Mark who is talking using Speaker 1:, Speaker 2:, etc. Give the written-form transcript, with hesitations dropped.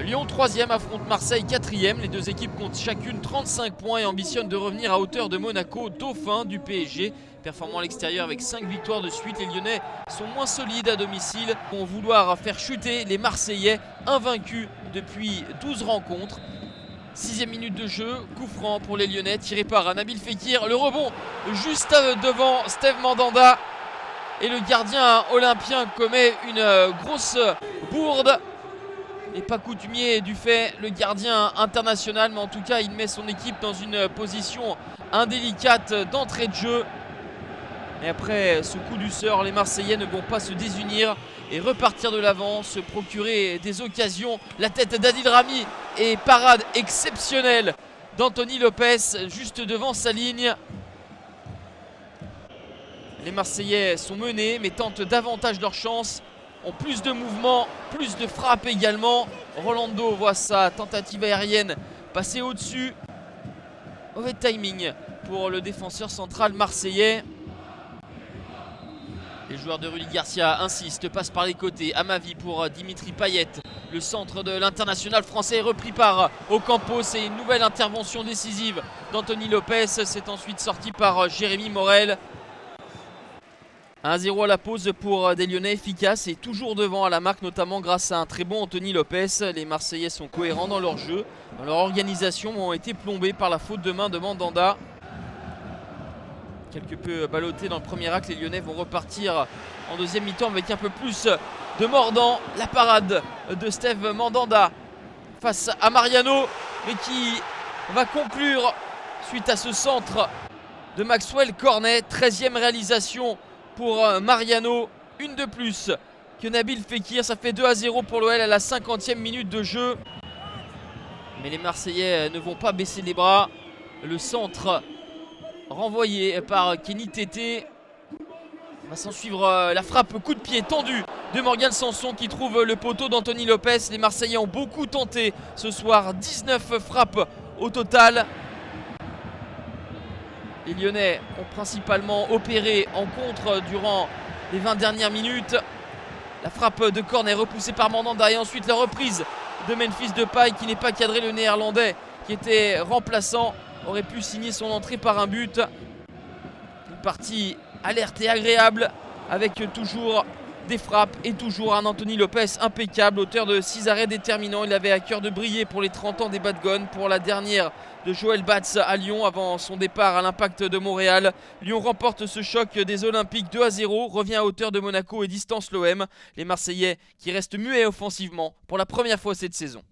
Speaker 1: Lyon 3e affronte Marseille 4e. Les deux équipes comptent chacune 35 points et ambitionnent de revenir à hauteur de Monaco, dauphin du PSG. Performant à l'extérieur avec 5 victoires de suite, les Lyonnais sont moins solides à domicile. Ils vont vouloir faire chuter les Marseillais, invaincus depuis 12 rencontres. 6e minute de jeu, coup franc pour les Lyonnais, tiré par Nabil Fekir. Le rebond juste devant Steve Mandanda. Et le gardien olympien commet une grosse bourde. Et pas coutumier du fait, le gardien international, mais en tout cas il met son équipe dans une position indélicate d'entrée de jeu. Et après ce coup du sort, les Marseillais ne vont pas se désunir et repartir de l'avant, se procurer des occasions. La tête d'Adil Rami et parade exceptionnelle d'Anthony Lopez juste devant sa ligne. Les Marseillais sont menés mais tentent davantage leur chance, ont plus de mouvements, plus de frappes également. Rolando voit sa tentative aérienne passer au-dessus. Mauvais timing pour le défenseur central marseillais. Les joueurs de Rudy Garcia insistent, passent par les côtés. Amavi pour Dimitri Payet. Le centre de l'international français est repris par Ocampos et une nouvelle intervention décisive d'Anthony Lopez. C'est ensuite sorti par Jérémy Morel. 1-0 à la pause pour des Lyonnais efficaces et toujours devant à la marque, notamment grâce à un très bon Anthony Lopez. Les Marseillais sont cohérents dans leur jeu, dans leur organisation, ont été plombés par la faute de main de Mandanda. Quelque peu ballottés dans le premier acte, les Lyonnais vont repartir en deuxième mi-temps avec un peu plus de mordant. La parade de Steve Mandanda face à Mariano, mais qui va conclure suite à ce centre de Maxwell Cornet. 13e réalisation pour Mariano, une de plus que Nabil Fekir. Ça fait 2-0 pour l'OL à la 50e minute de jeu. Mais les Marseillais ne vont pas baisser les bras. Le centre renvoyé par Kenny Tété. Va s'en suivre la frappe coup de pied tendu de Morgan Sanson qui trouve le poteau d'Anthony Lopez. Les Marseillais ont beaucoup tenté ce soir, 19 frappes au total. Les Lyonnais ont principalement opéré en contre durant les 20 dernières minutes. La frappe de corner repoussée par Mandanda et ensuite la reprise de Memphis Depay qui n'est pas cadré. Le néerlandais qui était remplaçant aurait pu signer son entrée par un but. Une partie alerte et agréable avec toujours des frappes et toujours un Anthony Lopez impeccable, auteur de 6 arrêts déterminants. Il avait à cœur de briller pour les 30 ans des Badgones, pour la dernière de Joël Batz à Lyon avant son départ à l'Impact de Montréal. Lyon remporte ce choc des Olympiques 2-0, revient à hauteur de Monaco et distance l'OM. Les Marseillais qui restent muets offensivement pour la première fois cette saison.